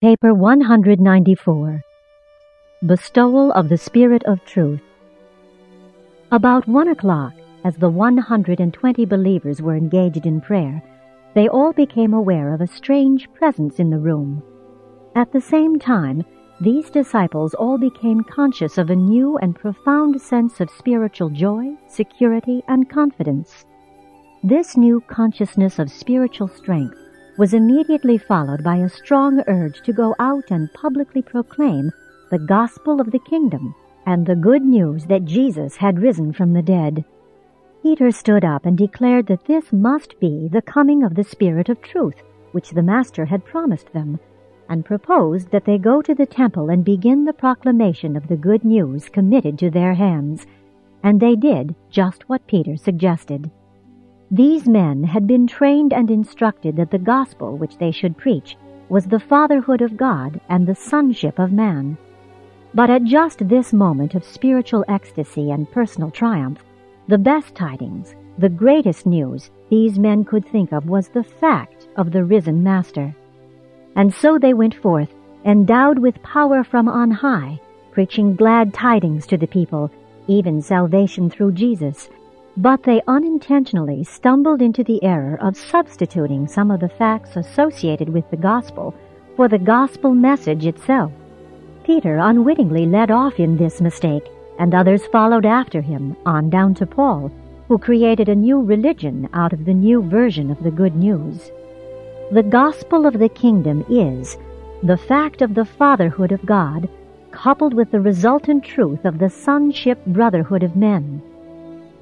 Paper 194. Bestowal of the Spirit of Truth. About 1 o'clock, as the 120 believers were engaged in prayer, they all became aware of a strange presence in the room. At the same time, these disciples all became conscious of a new and profound sense of spiritual joy, security, and confidence. This new consciousness of spiritual strength was immediately followed by a strong urge to go out and publicly proclaim the gospel of the kingdom and the good news that Jesus had risen from the dead. Peter stood up and declared that this must be the coming of the Spirit of truth, which the Master had promised them, and proposed that they go to the temple and begin the proclamation of the good news committed to their hands, and they did just what Peter suggested. These men had been trained and instructed that the gospel which they should preach was the fatherhood of God and the sonship of man. But at just this moment of spiritual ecstasy and personal triumph, the best tidings, the greatest news these men could think of was the fact of the risen Master. And so they went forth, endowed with power from on high, preaching glad tidings to the people, even salvation through Jesus. But they unintentionally stumbled into the error of substituting some of the facts associated with the gospel for the gospel message itself. Peter unwittingly led off in this mistake, and others followed after him, on down to Paul, who created a new religion out of the new version of the good news. The gospel of the kingdom is the fact of the fatherhood of God, coupled with the resultant truth of the sonship brotherhood of men.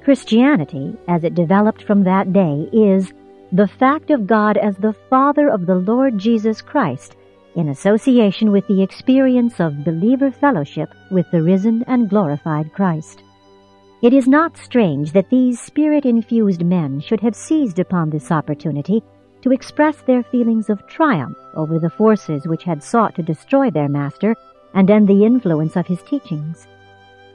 Christianity, as it developed from that day, is the fact of God as the Father of the Lord Jesus Christ, in association with the experience of believer fellowship with the risen and glorified Christ. It is not strange that these spirit-infused men should have seized upon this opportunity to express their feelings of triumph over the forces which had sought to destroy their Master and end the influence of his teachings.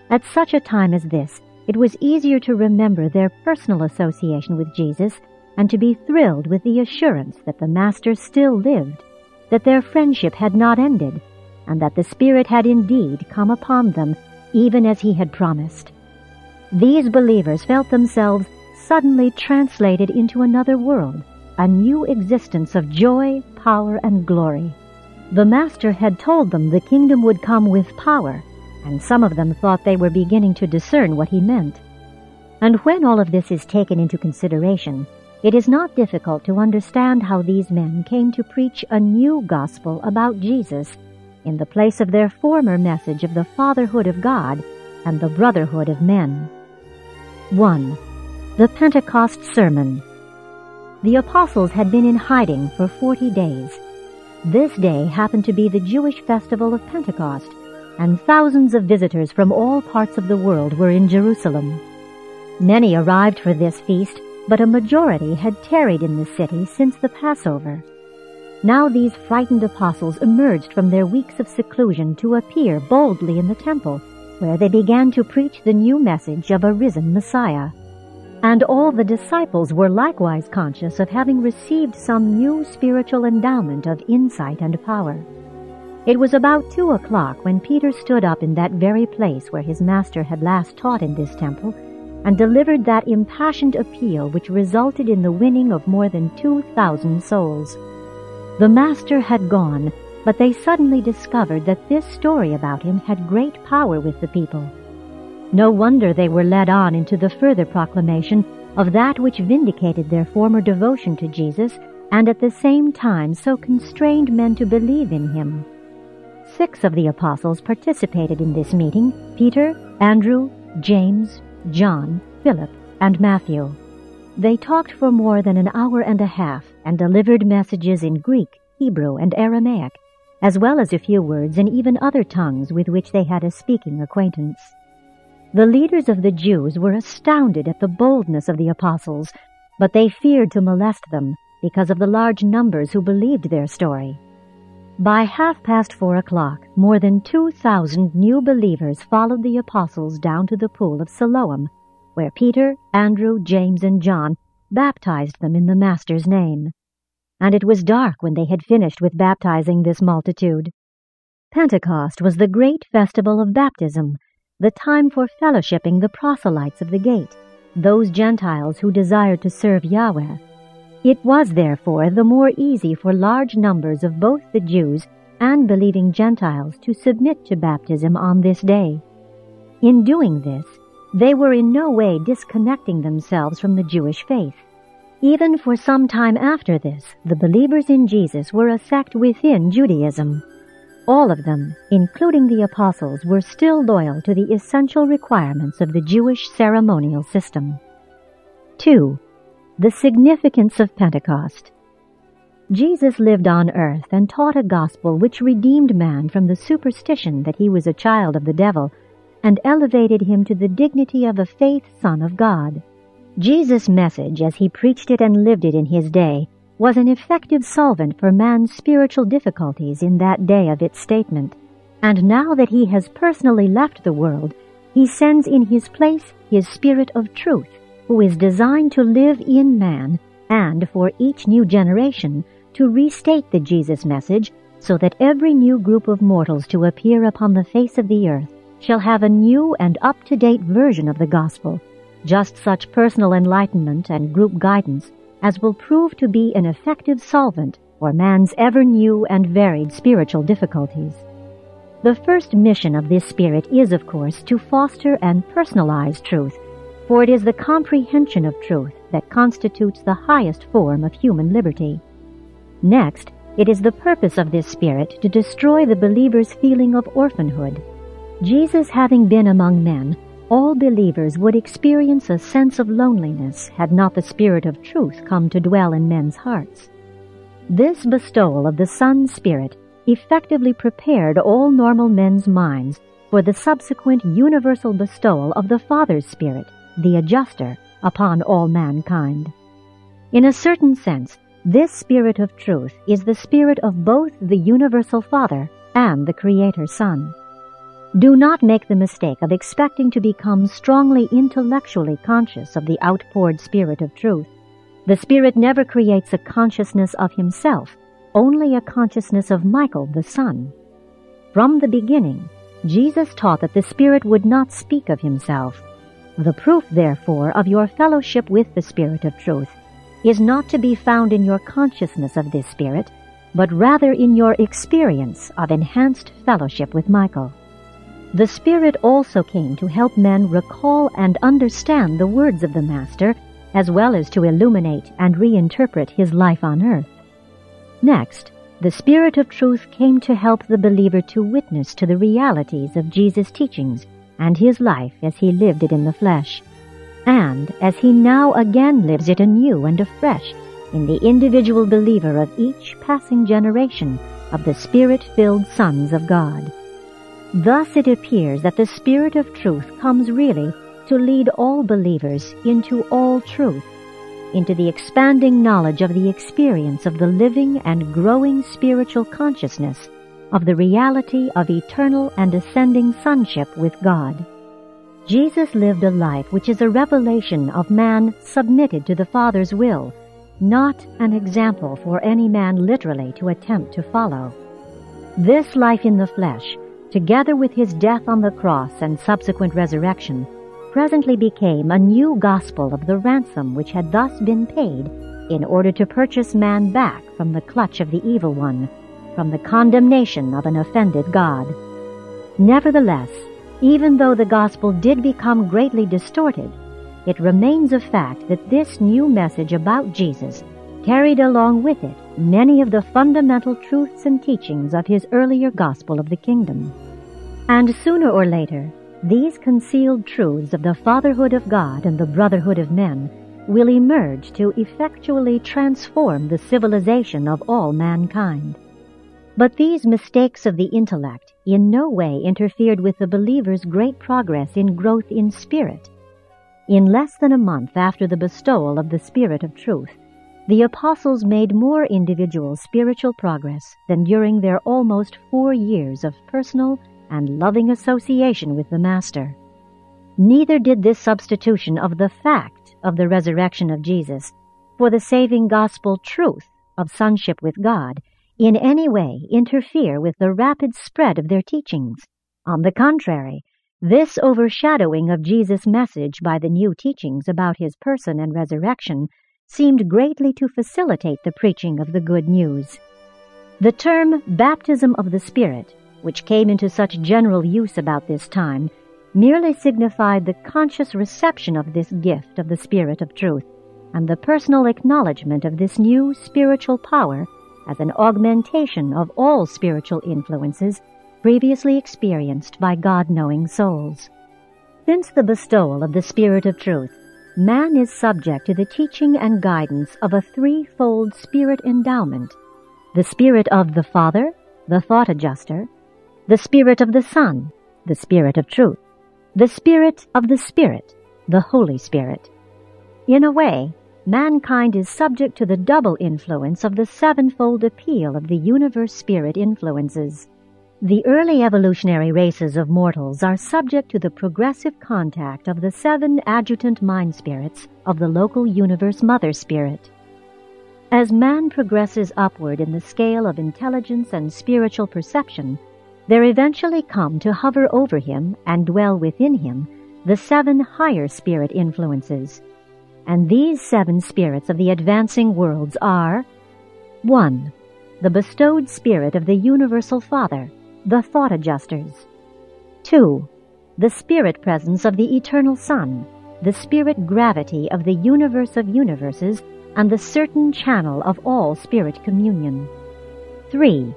At such a time as this, it was easier to remember their personal association with Jesus and to be thrilled with the assurance that the Master still lived, that their friendship had not ended, and that the Spirit had indeed come upon them, even as he had promised. These believers felt themselves suddenly translated into another world, a new existence of joy, power, and glory. The Master had told them the kingdom would come with power, and some of them thought they were beginning to discern what he meant. And when all of this is taken into consideration, it is not difficult to understand how these men came to preach a new gospel about Jesus in the place of their former message of the fatherhood of God and the brotherhood of men. 1. The Pentecost Sermon. The apostles had been in hiding for 40 days. This day happened to be the Jewish festival of Pentecost, and thousands of visitors from all parts of the world were in Jerusalem. Many arrived for this feast, but a majority had tarried in the city since the Passover. Now these frightened apostles emerged from their weeks of seclusion to appear boldly in the temple, where they began to preach the new message of a risen Messiah. And all the disciples were likewise conscious of having received some new spiritual endowment of insight and power. It was about 2 o'clock when Peter stood up in that very place where his Master had last taught in this temple, and delivered that impassioned appeal which resulted in the winning of more than 2,000 souls. The Master had gone, but they suddenly discovered that this story about him had great power with the people. No wonder they were led on into the further proclamation of that which vindicated their former devotion to Jesus, and at the same time so constrained men to believe in him. 6 of the apostles participated in this meeting: Peter, Andrew, James, John, Philip, and Matthew. They talked for more than an hour and a half and delivered messages in Greek, Hebrew, and Aramaic, as well as a few words in even other tongues with which they had a speaking acquaintance. The leaders of the Jews were astounded at the boldness of the apostles, but they feared to molest them because of the large numbers who believed their story. By 4:30 o'clock, more than 2,000 new believers followed the apostles down to the pool of Siloam, where Peter, Andrew, James, and John baptized them in the Master's name. and it was dark when they had finished with baptizing this multitude. Pentecost was the great festival of baptism, the time for fellowshipping the proselytes of the gate, those Gentiles who desired to serve Yahweh. It was therefore the more easy for large numbers of both the Jews and believing Gentiles to submit to baptism on this day. In doing this, they were in no way disconnecting themselves from the Jewish faith. Even for some time after this, the believers in Jesus were a sect within Judaism. All of them, including the apostles, were still loyal to the essential requirements of the Jewish ceremonial system. 2. The significance of Pentecost. Jesus lived on earth and taught a gospel which redeemed man from the superstition that he was a child of the devil and elevated him to the dignity of a faith son of God. Jesus' message, as he preached it and lived it in his day, was an effective solvent for man's spiritual difficulties in that day of its statement, and now that he has personally left the world, he sends in his place his Spirit of truth, who is designed to live in man and, for each new generation, to restate the Jesus message so that every new group of mortals to appear upon the face of the earth shall have a new and up-to-date version of the gospel, just such personal enlightenment and group guidance as will prove to be an effective solvent for man's ever-new and varied spiritual difficulties. The first mission of this Spirit is, of course, to foster and personalize truth, for it is the comprehension of truth that constitutes the highest form of human liberty. Next, it is the purpose of this Spirit to destroy the believer's feeling of orphanhood. Jesus having been among men, all believers would experience a sense of loneliness had not the Spirit of truth come to dwell in men's hearts. This bestowal of the Son's Spirit effectively prepared all normal men's minds for the subsequent universal bestowal of the Father's Spirit, the Adjuster, upon all mankind. In a certain sense, this Spirit of truth is the Spirit of both the Universal Father and the Creator Son. Do not make the mistake of expecting to become strongly intellectually conscious of the outpoured Spirit of truth. The Spirit never creates a consciousness of himself, only a consciousness of Michael the Son. From the beginning, Jesus taught that the Spirit would not speak of himself. The proof, therefore, of your fellowship with the Spirit of truth is not to be found in your consciousness of this Spirit, but rather in your experience of enhanced fellowship with Michael. The Spirit also came to help men recall and understand the words of the Master, as well as to illuminate and reinterpret his life on earth. Next, the Spirit of truth came to help the believer to witness to the realities of Jesus' teachings and his life as he lived it in the flesh, and as he now again lives it anew and afresh in the individual believer of each passing generation of the Spirit-filled sons of God. Thus it appears that the Spirit of truth comes really to lead all believers into all truth, into the expanding knowledge of the experience of the living and growing spiritual consciousness of the reality of eternal and ascending sonship with God. Jesus lived a life which is a revelation of man submitted to the Father's will, not an example for any man literally to attempt to follow. This life in the flesh, together with his death on the cross and subsequent resurrection, presently became a new gospel of the ransom which had thus been paid in order to purchase man back from the clutch of the evil one, from the condemnation of an offended God. Nevertheless, even though the gospel did become greatly distorted, it remains a fact that this new message about Jesus carried along with it many of the fundamental truths and teachings of his earlier gospel of the kingdom. And sooner or later, these concealed truths of the fatherhood of God and the brotherhood of men will emerge to effectually transform the civilization of all mankind. But these mistakes of the intellect in no way interfered with the believer's great progress in growth in spirit. In less than a month after the bestowal of the Spirit of truth, the apostles made more individual spiritual progress than during their almost 4 years of personal and loving association with the Master. Neither did this substitution of the fact of the resurrection of Jesus for the saving gospel truth of sonship with God in any way interfere with the rapid spread of their teachings. On the contrary, this overshadowing of Jesus' message by the new teachings about his person and resurrection seemed greatly to facilitate the preaching of the good news. The term baptism of the Spirit, which came into such general use about this time, merely signified the conscious reception of this gift of the Spirit of truth, and the personal acknowledgement of this new spiritual power as an augmentation of all spiritual influences previously experienced by God-knowing souls. Since the bestowal of the Spirit of truth, man is subject to the teaching and guidance of a threefold spirit endowment: the Spirit of the Father, the Thought Adjuster; the Spirit of the Son, the Spirit of truth; the Spirit of the Spirit, the Holy Spirit. In a way, mankind is subject to the double influence of the sevenfold appeal of the universe spirit influences. The early evolutionary races of mortals are subject to the progressive contact of the 7 adjutant mind spirits of the local universe mother spirit. As man progresses upward in the scale of intelligence and spiritual perception, there eventually come to hover over him and dwell within him the 7 higher spirit influences. And these 7 spirits of the advancing worlds are: 1. The bestowed spirit of the Universal Father, the Thought Adjusters; 2. The spirit presence of the Eternal Son, the spirit gravity of the universe of universes, and the certain channel of all spirit communion; 3.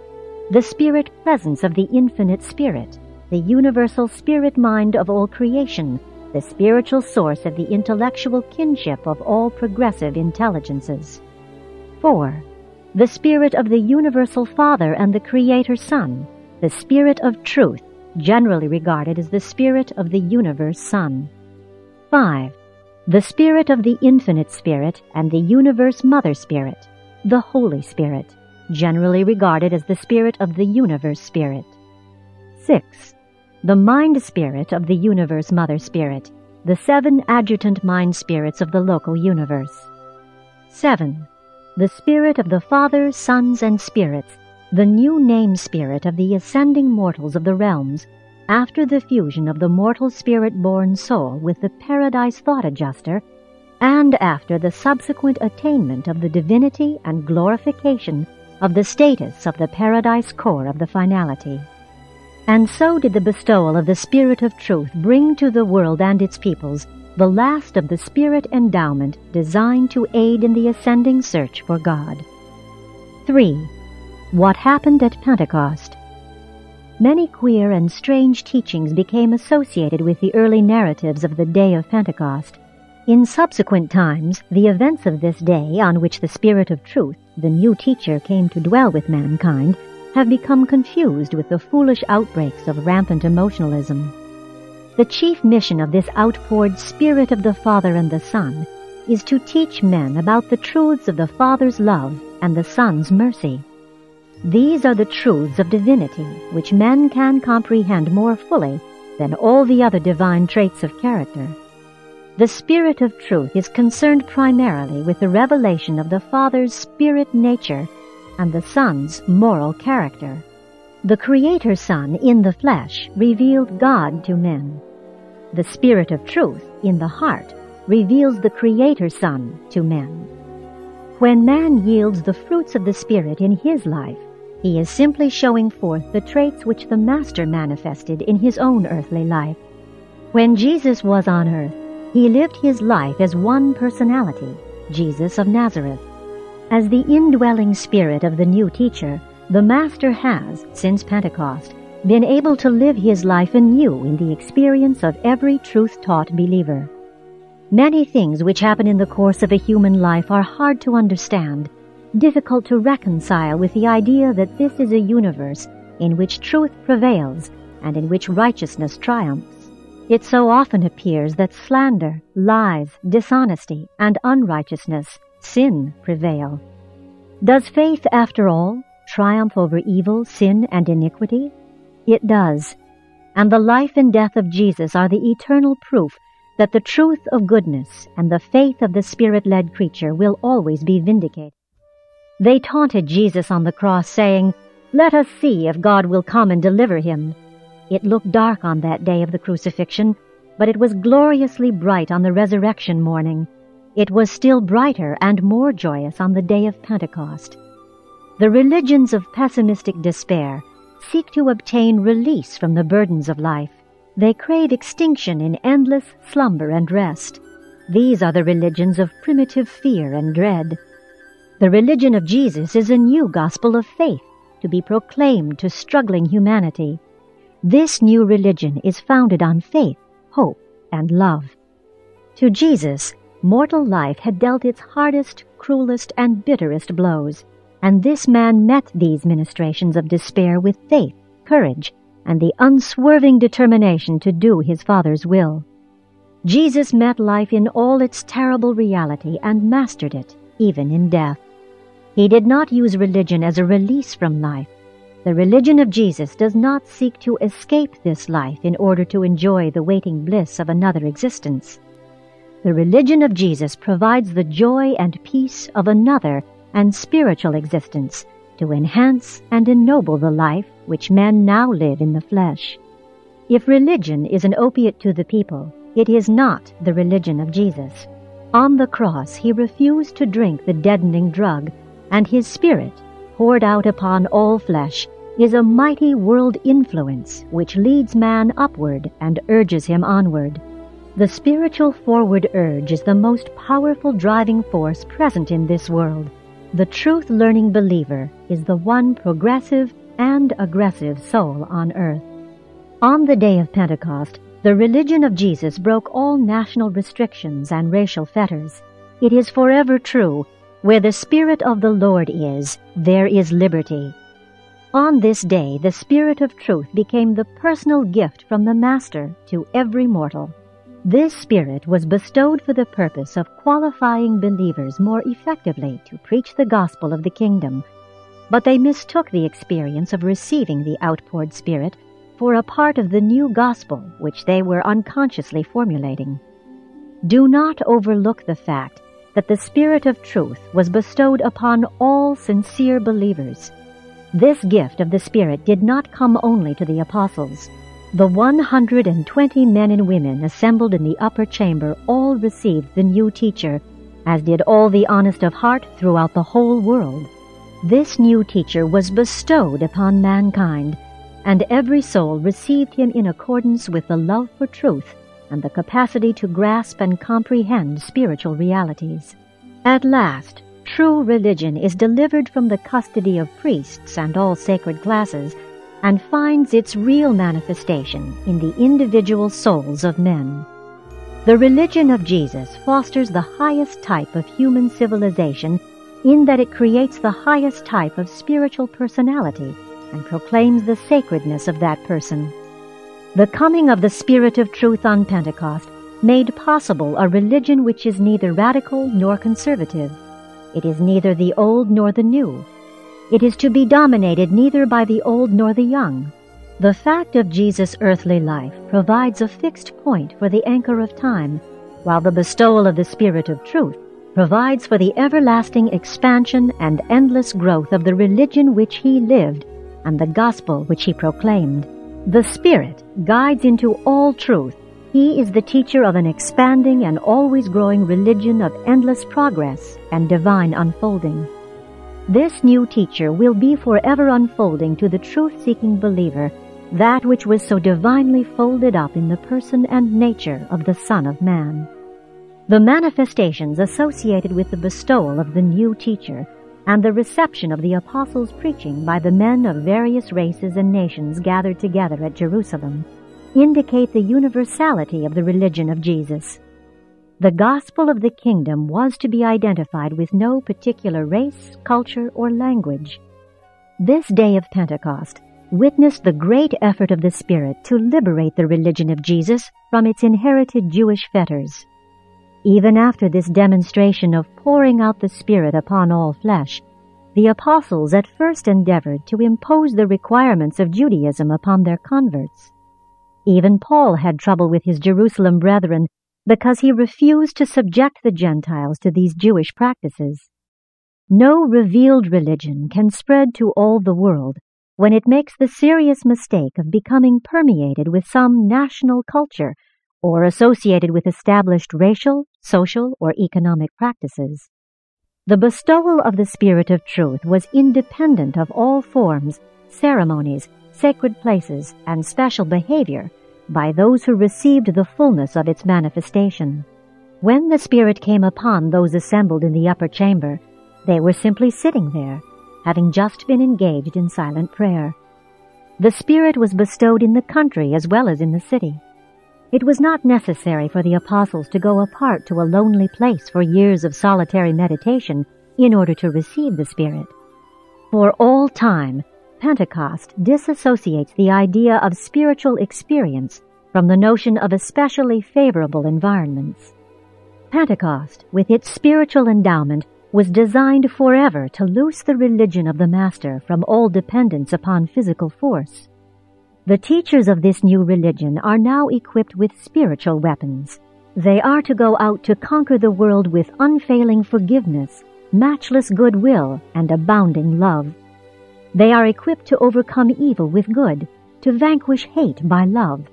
The spirit presence of the Infinite Spirit, the universal spirit mind of all creation, the spiritual source of the intellectual kinship of all progressive intelligences; 4. The spirit of the Universal Father and the Creator Son, the Spirit of Truth, generally regarded as the Spirit of the Universe Son; 5. The Spirit of the Infinite Spirit and the Universe Mother Spirit, the Holy Spirit, generally regarded as the Spirit of the Universe Spirit; 6. The Mind Spirit of the Universe Mother Spirit, the 7 adjutant mind spirits of the local universe; 7. The Spirit of the Father, Sons, and Spirits, the new name spirit of the ascending mortals of the realms, after the fusion of the mortal spirit-born soul with the Paradise Thought Adjuster, and after the subsequent attainment of the divinity and glorification of the status of the Paradise core of the finality. And so did the bestowal of the Spirit of Truth bring to the world and its peoples the last of the spirit endowment designed to aid in the ascending search for God. 3. What happened at Pentecost? Many queer and strange teachings became associated with the early narratives of the day of Pentecost. In subsequent times, the events of this day on which the Spirit of Truth, the new teacher, came to dwell with mankind, have become confused with the foolish outbreaks of rampant emotionalism. The chief mission of this outpoured Spirit of the Father and the Son is to teach men about the truths of the Father's love and the Son's mercy. These are the truths of divinity which men can comprehend more fully than all the other divine traits of character. The Spirit of Truth is concerned primarily with the revelation of the Father's spirit nature and the Son's moral character. The Creator Son in the flesh revealed God to men. The Spirit of Truth in the heart reveals the Creator Son to men. When man yields the fruits of the Spirit in his life, he is simply showing forth the traits which the Master manifested in his own earthly life. When Jesus was on earth, he lived his life as one personality, Jesus of Nazareth. As the indwelling Spirit of the new teacher, the Master has, since Pentecost, been able to live his life anew in the experience of every truth-taught believer. Many things which happen in the course of a human life are hard to understand, difficult to reconcile with the idea that this is a universe in which truth prevails and in which righteousness triumphs. It so often appears that slander, lies, dishonesty, and unrighteousness, sin, prevail. Does faith, after all, triumph over evil, sin, and iniquity? It does, and the life and death of Jesus are the eternal proof that the truth of goodness and the faith of the Spirit-led creature will always be vindicated. They taunted Jesus on the cross, saying, "Let us see if God will come and deliver him." It looked dark on that day of the crucifixion, but it was gloriously bright on the resurrection morning. It was still brighter and more joyous on the day of Pentecost. The religions of pessimistic despair seek to obtain release from the burdens of life. They crave extinction in endless slumber and rest. These are the religions of primitive fear and dread. The religion of Jesus is a new gospel of faith to be proclaimed to struggling humanity. This new religion is founded on faith, hope, and love. To Jesus, mortal life had dealt its hardest, cruelest, and bitterest blows, and this man met these ministrations of despair with faith, courage, and the unswerving determination to do his Father's will. Jesus met life in all its terrible reality and mastered it, even in death. He did not use religion as a release from life. The religion of Jesus does not seek to escape this life in order to enjoy the waiting bliss of another existence. The religion of Jesus provides the joy and peace of another and spiritual existence to enhance and ennoble the life which men now live in the flesh. If religion is an opiate to the people, it is not the religion of Jesus. On the cross, he refused to drink the deadening drug, and his Spirit, poured out upon all flesh, is a mighty world influence which leads man upward and urges him onward. The spiritual forward urge is the most powerful driving force present in this world. The truth-learning believer is the one progressive and aggressive soul on earth. On the day of Pentecost, the religion of Jesus broke all national restrictions and racial fetters. It is forever true, where the Spirit of the Lord is, there is liberty. On this day, the Spirit of truth became the personal gift from the Master to every mortal. This Spirit was bestowed for the purpose of qualifying believers more effectively to preach the gospel of the kingdom, but they mistook the experience of receiving the outpoured Spirit for a part of the new gospel which they were unconsciously formulating. Do not overlook the fact that the Spirit of truth was bestowed upon all sincere believers. This gift of the Spirit did not come only to the apostles. The 120 men and women assembled in the upper chamber all received the new teacher, as did all the honest of heart throughout the whole world. This new teacher was bestowed upon mankind, and every soul received him in accordance with the love for truth and the capacity to grasp and comprehend spiritual realities. At last, true religion is delivered from the custody of priests and all sacred classes, and finds its real manifestation in the individual souls of men. The religion of Jesus fosters the highest type of human civilization in that it creates the highest type of spiritual personality and proclaims the sacredness of that person. The coming of the Spirit of truth on Pentecost made possible a religion which is neither radical nor conservative. It is neither the old nor the new. It is to be dominated neither by the old nor the young. The fact of Jesus' earthly life provides a fixed point for the anchor of time, while the bestowal of the Spirit of truth provides for the everlasting expansion and endless growth of the religion which he lived and the gospel which he proclaimed. The Spirit guides into all truth. He is the teacher of an expanding and always growing religion of endless progress and divine unfolding. This new teacher will be forever unfolding to the truth-seeking believer that which was so divinely folded up in the person and nature of the Son of Man. The manifestations associated with the bestowal of the new teacher and the reception of the apostles' preaching by the men of various races and nations gathered together at Jerusalem indicate the universality of the religion of Jesus. The gospel of the kingdom was to be identified with no particular race, culture, or language. This day of Pentecost witnessed the great effort of the Spirit to liberate the religion of Jesus from its inherited Jewish fetters. Even after this demonstration of pouring out the Spirit upon all flesh, the apostles at first endeavored to impose the requirements of Judaism upon their converts. Even Paul had trouble with his Jerusalem brethren because he refused to subject the Gentiles to these Jewish practices. No revealed religion can spread to all the world when it makes the serious mistake of becoming permeated with some national culture or associated with established racial, social, or economic practices. The bestowal of the Spirit of Truth was independent of all forms, ceremonies, sacred places, and special behavior by those who received the fullness of its manifestation. When the Spirit came upon those assembled in the upper chamber, they were simply sitting there, having just been engaged in silent prayer. The Spirit was bestowed in the country as well as in the city. It was not necessary for the apostles to go apart to a lonely place for years of solitary meditation in order to receive the Spirit. For all time, Pentecost disassociates the idea of spiritual experience from the notion of especially favorable environments. Pentecost, with its spiritual endowment, was designed forever to loose the religion of the Master from all dependence upon physical force. The teachers of this new religion are now equipped with spiritual weapons. They are to go out to conquer the world with unfailing forgiveness, matchless goodwill, and abounding love. They are equipped to overcome evil with good, to vanquish hate by love,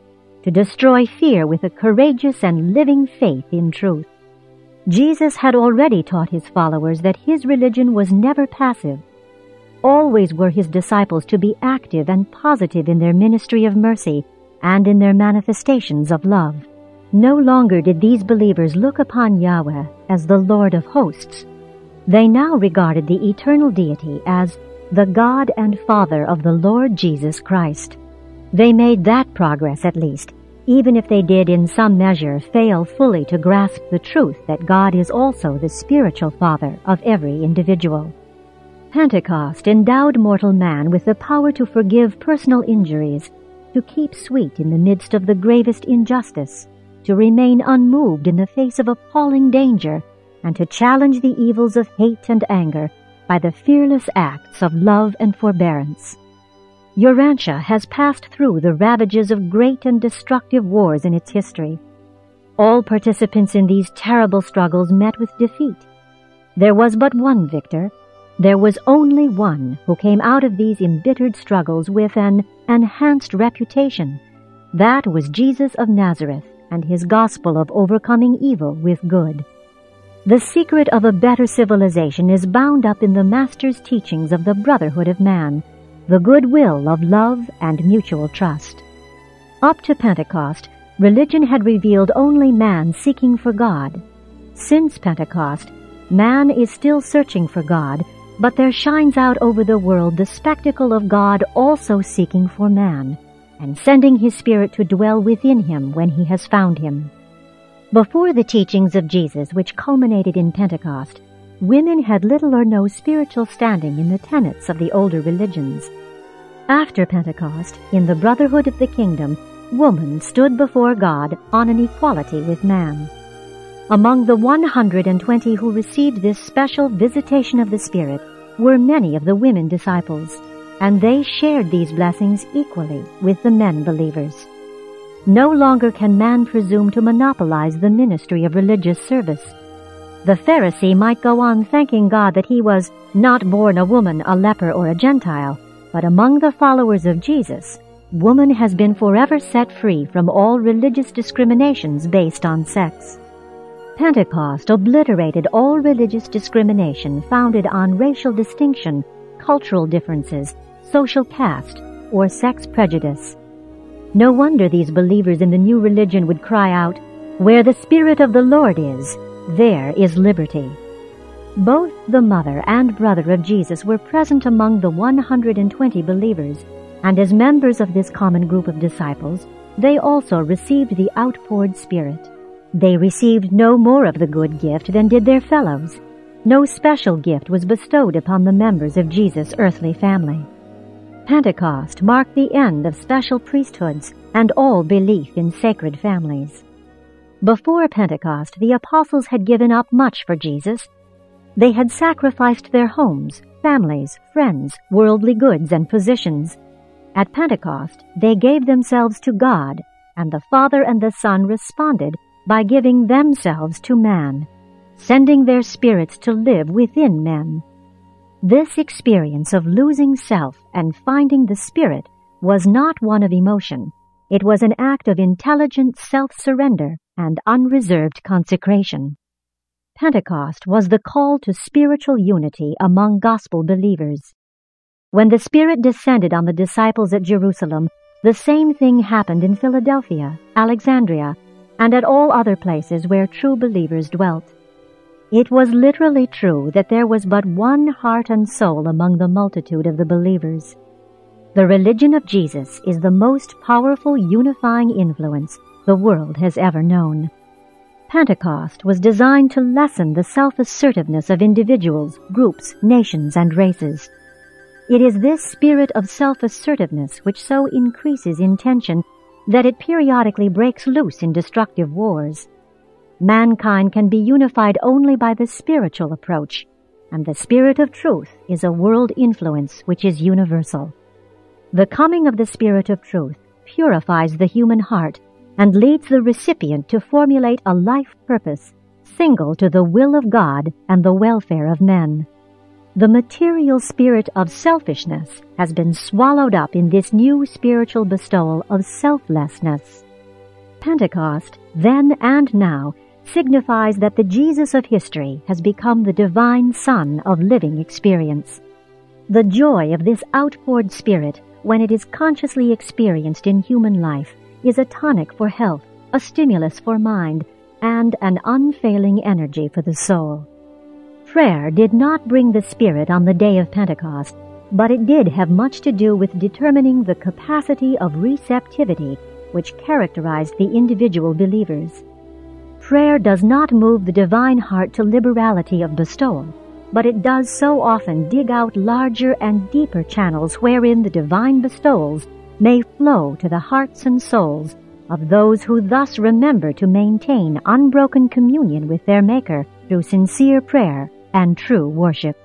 to destroy fear with a courageous and living faith in truth. Jesus had already taught his followers that his religion was never passive. Always were his disciples to be active and positive in their ministry of mercy and in their manifestations of love. No longer did these believers look upon Yahweh as the Lord of hosts. They now regarded the eternal deity as the God and Father of the Lord Jesus Christ. They made that progress at least, even if they did in some measure fail fully to grasp the truth that God is also the spiritual Father of every individual. Pentecost endowed mortal man with the power to forgive personal injuries, to keep sweet in the midst of the gravest injustice, to remain unmoved in the face of appalling danger, and to challenge the evils of hate and anger by the fearless acts of love and forbearance. Urantia has passed through the ravages of great and destructive wars in its history. All participants in these terrible struggles met with defeat. There was but one victor. There was only one who came out of these embittered struggles with an enhanced reputation. That was Jesus of Nazareth and his gospel of overcoming evil with good. The secret of a better civilization is bound up in the Master's teachings of the brotherhood of man, the goodwill of love and mutual trust. Up to Pentecost, religion had revealed only man seeking for God. Since Pentecost, man is still searching for God, but there shines out over the world the spectacle of God also seeking for man, and sending his Spirit to dwell within him when he has found him. Before the teachings of Jesus, which culminated in Pentecost, women had little or no spiritual standing in the tenets of the older religions. After Pentecost, in the brotherhood of the kingdom, woman stood before God on an equality with man. Among the 120 who received this special visitation of the Spirit were many of the women disciples, and they shared these blessings equally with the men believers. No longer can man presume to monopolize the ministry of religious service. The Pharisee might go on thanking God that he was not born a woman, a leper, or a Gentile, but among the followers of Jesus, woman has been forever set free from all religious discriminations based on sex. Pentecost obliterated all religious discrimination founded on racial distinction, cultural differences, social caste, or sex prejudice. No wonder these believers in the new religion would cry out, "Where the Spirit of the Lord is, there is liberty." Both the mother and brother of Jesus were present among the 120 believers, and as members of this common group of disciples, they also received the outpoured Spirit. They received no more of the good gift than did their fellows. No special gift was bestowed upon the members of Jesus' earthly family. Pentecost marked the end of special priesthoods and all belief in sacred families. Before Pentecost, the apostles had given up much for Jesus. They had sacrificed their homes, families, friends, worldly goods, and positions. At Pentecost, they gave themselves to God, and the Father and the Son responded by giving themselves to man, sending their spirits to live within men. This experience of losing self and finding the Spirit was not one of emotion. It was an act of intelligent self-surrender and unreserved consecration. Pentecost was the call to spiritual unity among gospel believers. When the Spirit descended on the disciples at Jerusalem, the same thing happened in Philadelphia, Alexandria, and at all other places where true believers dwelt. It was literally true that there was but one heart and soul among the multitude of the believers. The religion of Jesus is the most powerful unifying influence the world has ever known. Pentecost was designed to lessen the self-assertiveness of individuals, groups, nations, and races. It is this spirit of self-assertiveness which so increases in tension that it periodically breaks loose in destructive wars. Mankind can be unified only by the spiritual approach, and the Spirit of Truth is a world influence which is universal. The coming of the Spirit of Truth purifies the human heart and leads the recipient to formulate a life purpose single to the will of God and the welfare of men. The material spirit of selfishness has been swallowed up in this new spiritual bestowal of selflessness. Pentecost, then and now, signifies that the Jesus of history has become the divine Son of living experience. The joy of this outpoured spirit, when it is consciously experienced in human life, is a tonic for health, a stimulus for mind, and an unfailing energy for the soul. Prayer did not bring the Spirit on the day of Pentecost, but it did have much to do with determining the capacity of receptivity which characterized the individual believers. Prayer does not move the divine heart to liberality of bestowal, but it does so often dig out larger and deeper channels wherein the divine bestowals may flow to the hearts and souls of those who thus remember to maintain unbroken communion with their Maker through sincere prayer and true worship.